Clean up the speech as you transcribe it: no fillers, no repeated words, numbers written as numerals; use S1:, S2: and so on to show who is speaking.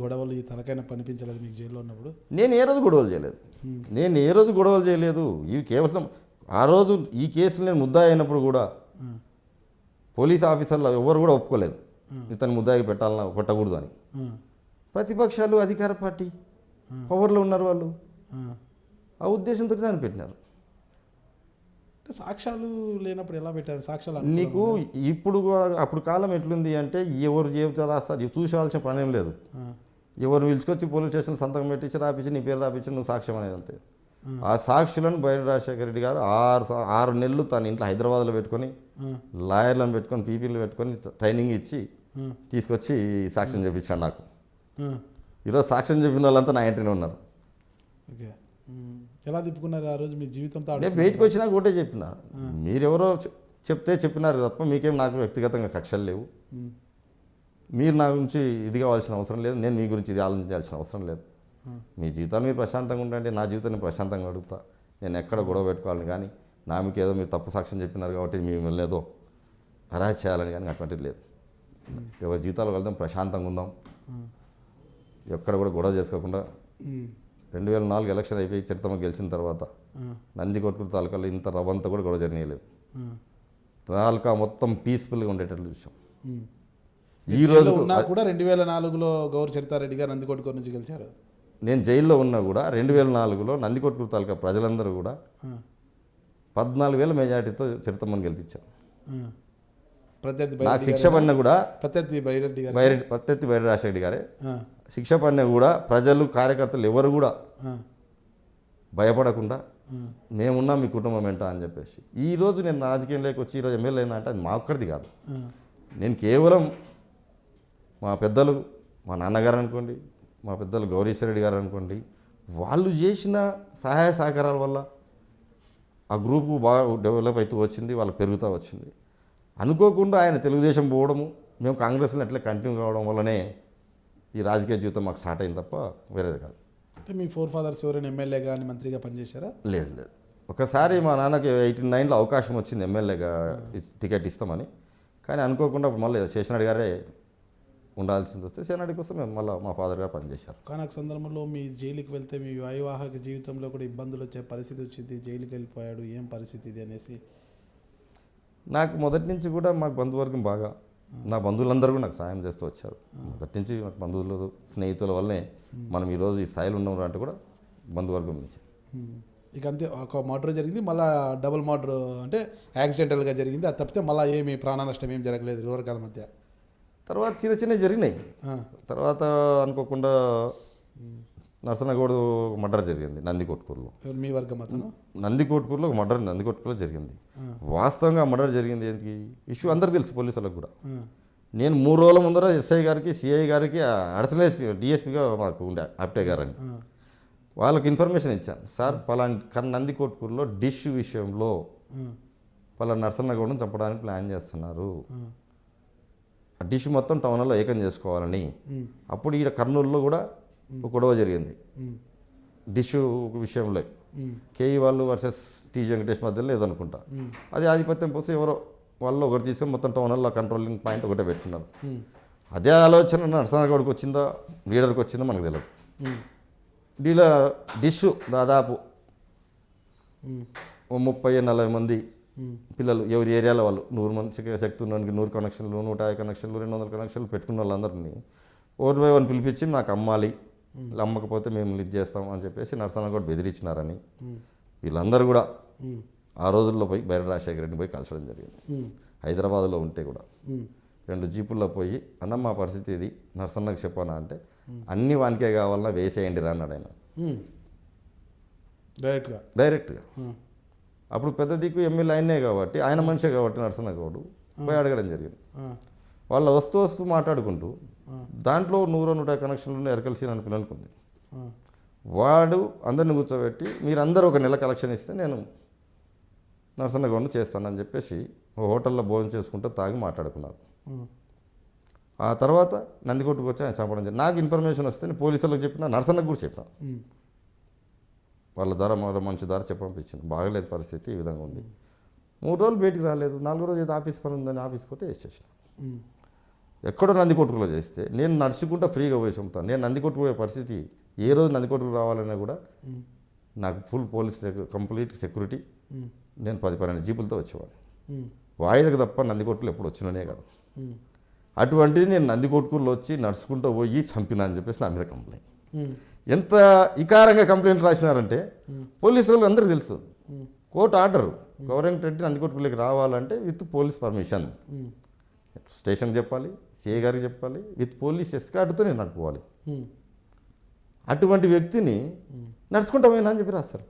S1: గొడవలు ఈ తలకైనా పనిపించలేదు మీకు జైల్లో ఉన్నప్పుడు?
S2: నేను ఏ రోజు గొడవలు చేయలేదు. ఇవి కేవలం ఆ రోజు ఈ కేసులు నేను ముద్దాయి అయినప్పుడు కూడా పోలీస్ ఆఫీసర్లు ఎవరు కూడా ఒప్పుకోలేదు ఇతను ముద్దాయికి పెట్టకూడదు అని. ప్రతిపక్షాలు, అధికార పార్టీ, పవర్లో ఉన్నారు వాళ్ళు, ఆ ఉద్దేశంతో దాన్ని పెట్టినారు.
S1: సాక్ష్యాలు లేనప్పుడు ఎలా పెట్టారు సాక్ష్యాలు?
S2: నీకు ఇప్పుడు అప్పుడు కాలం ఎట్లుంది అంటే ఎవరు జీవితాలు రాస్తారు చూసుకోవాల్సిన పని ఏం లేదు. ఎవరు పిలుచుకొచ్చి పోలీస్ స్టేషన్ సంతకం పెట్టించి రాపించి నీ పేరు రాపించి నువ్వు సాక్ష్యం అనేది అంతే. ఆ సాక్షులను బైరెడ్డి రాజశేఖర రెడ్డి గారు 6 నెలలు తన ఇంట్లో హైదరాబాద్లో పెట్టుకొని లాయర్లను పెట్టుకొని పీపీలు పెట్టుకొని ట్రైనింగ్ ఇచ్చి తీసుకొచ్చి సాక్ష్యం చెప్పించాడు నాకు. ఈరోజు సాక్ష్యం చెప్పిన వాళ్ళంతా నా ఇంటినే ఉన్నారు.
S1: ఓకే, ఎలా తిప్పుకున్నారు ఆ రోజు మీ జీవితంతో?
S2: నేను బయటకు వచ్చినా ఒకటే చెప్పిన, మీరెవరో చెప్పినారు తప్ప మీకేం నాకు వ్యక్తిగతంగా కక్షలు లేవు. మీరు నా గురించి ఇది కావాల్సిన అవసరం లేదు, నేను మీ గురించి ఇది ఆలోచించాల్సిన అవసరం లేదు. మీ జీవితాలు మీరు ప్రశాంతంగా ఉండండి, నా జీవితాన్ని ప్రశాంతంగా అడుగుతా. నేను ఎక్కడ గొడవ పెట్టుకోవాలని కానీ నా మీకు ఏదో మీరు తప్పు సాక్ష్యం చెప్పినారు కాబట్టి మిమ్మల్ని ఏదో హరాజ్ చేయాలని కానీ అటువంటిది లేదు. ఎవరి జీవితాలు వెళ్దాం, ప్రశాంతంగా ఉందాం, ఎక్కడ కూడా గొడవ చేసుకోకుండా. 2004 ఎలక్షన్ అయిపోయి చరిత్రమ గెలిచిన తర్వాత నందికొట్కూరు తాలూకాలో ఇంత రవ్వంతా కూడా గొడవ జరిగలేదు. తాలూకా మొత్తం పీస్ఫుల్గా ఉండేటట్లు చూసాం. ఈ రోజు
S1: కూడా 2004లో గౌరవ చరితారెడ్డి గారు నందికొట్కూరు నుంచి గెలిచారు.
S2: నేను జైల్లో ఉన్నా కూడా 2004లో నందికొట్కూరు తాలూకా ప్రజలందరూ కూడా 14,000 మెజార్టీతో చరిత్రమని గెలిపించారు. నాకు శిక్ష పడిన కూడా ప్రత్యర్థి బైరెడ్డి రాజశేఖర రెడ్డి గారే శిక్ష పడిన కూడా ప్రజలు, కార్యకర్తలు ఎవరు కూడా భయపడకుండా మేమున్నాం మీ కుటుంబం ఏంటా అని చెప్పేసి. ఈరోజు నేను రాజకీయంలోకి వచ్చి ఈరోజు ఎమ్మెల్యే అయినా అంటే అది మా ఒక్కరిది కాదు. నేను కేవలం మా పెద్దలు, మా నాన్నగారు అనుకోండి, మా పెద్దలు గౌరీశ్వరరెడ్డి గారు అనుకోండి, వాళ్ళు చేసిన సహాయ సహకారాల వల్ల ఆ గ్రూపు బాగా డెవలప్ అవుతూ వచ్చింది, వాళ్ళు పెరుగుతూ వచ్చింది. అనుకోకుండా ఆయన తెలుగుదేశం పోవడము, మేము కాంగ్రెస్లో అట్లా కంటిన్యూ కావడం వల్లనే ఈ రాజకీయ జీవితం మాకు స్టార్ట్ అయింది తప్ప వేరేది కాదు.
S1: అంటే మీ ఫోర్ ఫాదర్స్ ఎవరైనా ఎమ్మెల్యే కానీ మంత్రిగా పనిచేశారా?
S2: లేదు. ఒకసారి మా నాన్నకి 89లో అవకాశం వచ్చింది ఎమ్మెల్యేగా టికెట్ ఇస్తామని. కానీ అనుకోకుండా మళ్ళీ శేషనాయుడు గారే ఉండాల్సింది వస్తే శేషనాయుడు కోసం మేము మళ్ళీ మా ఫాదర్ గారు పనిచేశారు.
S1: కానీ ఆ సందర్భంలో మీ జైలుకి వెళ్తే మీ వైవాహిక జీవితంలో కూడా ఇబ్బందులు వచ్చే పరిస్థితి వచ్చింది, జైలుకి వెళ్ళిపోయాడు, ఏం పరిస్థితి ఇది అనేసి.
S2: నాకు మొదటి నుంచి కూడా మాకు బంధువర్గం బాగా, నా బంధువులందరూ కూడా నాకు సాయం చేస్తూ వచ్చారు. మొదటి నుంచి నాకు బంధువులు, స్నేహితుల వల్లనే మనం ఈరోజు ఈ స్థాయిలో ఉన్నాం అంటే కూడా బంధువర్గం నుంచి.
S1: ఇక అంతే, ఒక మర్డర్ జరిగింది, మళ్ళీ డబుల్ మర్డర్ అంటే యాక్సిడెంటల్గా జరిగింది, అది తప్పితే మళ్ళీ ఏమి ప్రాణ నష్టం ఏం జరగలేదు ఇరువర్గాల మధ్య.
S2: తర్వాత చిన్న జరిగినాయి. తర్వాత అనుకోకుండా నరసనగౌడ్ మర్డర్ జరిగింది నందికొట్కూరులో.
S1: మీ వర్గం అతను
S2: నందికొట్కూరులో ఒక మర్డర్ నందికొట్కూరులో జరిగింది. వాస్తవంగా మర్డర్ జరిగింది ఏంటి ఇష్యూ అందరికీ తెలుసు, పోలీసులకు కూడా. నేను 3 రోజుల ముందర ఎస్ఐ గారికి, సిఐ గారికి, అడిషనల్ డిఎస్పీగా మాకు ఉండే అప్టే గారని వాళ్ళకి ఇన్ఫర్మేషన్ ఇచ్చాను. సార్ పలానా నందికొట్కూరులో డిష్ విషయంలో పలానా నరసన్నగౌడ్ని చంపడానికి ప్లాన్ చేస్తున్నారు, ఆ డిష్ మొత్తం టౌన్లో ఏకం చేసుకోవాలని. అప్పుడు ఈడ కర్నూలులో కూడా ఒక గొడవ జరిగింది డిష్ విషయంలో, కేఈ వాళ్ళు వర్సెస్ టీజీ వెంకటేష్ మధ్యలో లేదనుకుంటా. అది ఆధిపత్యం పోసి ఎవరో వాళ్ళు ఒకటి తీసుకొని మొత్తం టౌన్లో కంట్రోలింగ్ పాయింట్ ఒకటే పెట్టుకున్నారు. అదే ఆలోచన నరసన్నగౌడ్కి వచ్చిందో లీడర్కి వచ్చిందో మనకు తెలియదు. డిష్ దాదాపు 30-40 మంది పిల్లలు, ఎవరి ఏరియాలో వాళ్ళు 100 మంది శక్తి ఉన్నవానికి 100 కనెక్షన్లు, 150 కనెక్షన్లు, 200 కనెక్షన్లు పెట్టుకున్న వాళ్ళందరినీ 1 by 1 పిలిపించి నాకు అమ్మాలి, అమ్మకపోతే మేము లిడ్ చేస్తాం అని చెప్పేసి నరసన్నగౌడ్ బెదిరించినారని వీళ్ళందరూ కూడా ఆ రోజుల్లో పోయి బైరెడ్డి రాజశేఖర రెడ్డిని పోయి కలిసడం జరిగింది. హైదరాబాద్లో ఉంటే కూడా 2 జీపుల్లో పోయి, అన్న మా పరిస్థితి ఇది, నరసన్నకు చెప్పానా అంటే, అన్ని వానికే కావాలన్నా వేసేయండి రా అన్నాడు ఆయన డైరెక్ట్గా. అప్పుడు పెద్ద దిక్కు ఎమ్మెల్యే ఆయనే కాబట్టి, ఆయన మనిషే కాబట్టి నరసన్నగౌడ్ పోయి అడగడం జరిగింది. వాళ్ళ వస్తూ మాట్లాడుకుంటూ దాంట్లో 100-150 కనెక్షన్లు ఎరకల్సిన అని పిల్లనుకుంది. వాడు అందరిని కూర్చోబెట్టి మీరందరూ ఒక నెల కలెక్షన్ ఇస్తే నేను నరసన్నగౌడ్ని చేస్తానని చెప్పేసి హోటల్లో భోజనం చేసుకుంటూ తాగి మాట్లాడుకున్నారు. ఆ తర్వాత నందికొట్టుకు వచ్చి ఆయన చంపడం జరిగింది. నాకు ఇన్ఫర్మేషన్ వస్తే నేను పోలీసులకు చెప్పిన, నరసన్నకు కూడా చెప్పిన, వాళ్ళ ధర మంచి ధర చెప్పంపించింది. బాగలేదు పరిస్థితి, ఈ విధంగా ఉంది. 3 రోజులు బయటికి రాలేదు, 4వ రోజు ఏదో ఆఫీస్ పని ఉందని ఆఫీస్కి పోతే వేసేసిన. ఎక్కడో నందికొట్టుకులో చేస్తే నేను నడుచుకుంటా ఫ్రీగా పోయి చంపుతాను. నేను నందికొట్టుకు పోయే పరిస్థితి ఏ రోజు నందికొట్టుకు రావాలన్నా కూడా నాకు ఫుల్ పోలీస్ కంప్లీట్ సెక్యూరిటీ, నేను 10-12 జీపులతో వచ్చేవాడిని. వాయిదకు తప్ప నందికొట్టుకులు ఎప్పుడు వచ్చిననే కాదు. అటువంటిది నేను నందికొట్టుకుల్లో వచ్చి నడుచుకుంటూ పోయి చంపినా అని చెప్పేసి నా మీద కంప్లైంట్. ఎంత ఇకారంగా కంప్లైంట్ రాసినారంటే పోలీసు వాళ్ళు అందరికీ తెలుసు. కోర్టు ఆర్డర్ గవర్నమెంట్ రెడ్డి నందికొట్టుకులోకి రావాలంటే విత్ పోలీస్ పర్మిషన్, స్టేషన్కి చెప్పాలి, సిఐ గారికి చెప్పాలి, విత్ పోలీస్ ఎస్కార్ట్తో నేను నడుపుకోవాలి. అటువంటి వ్యక్తిని నడుచుకుంటా పోయినా అని చెప్పి రాస్తారు.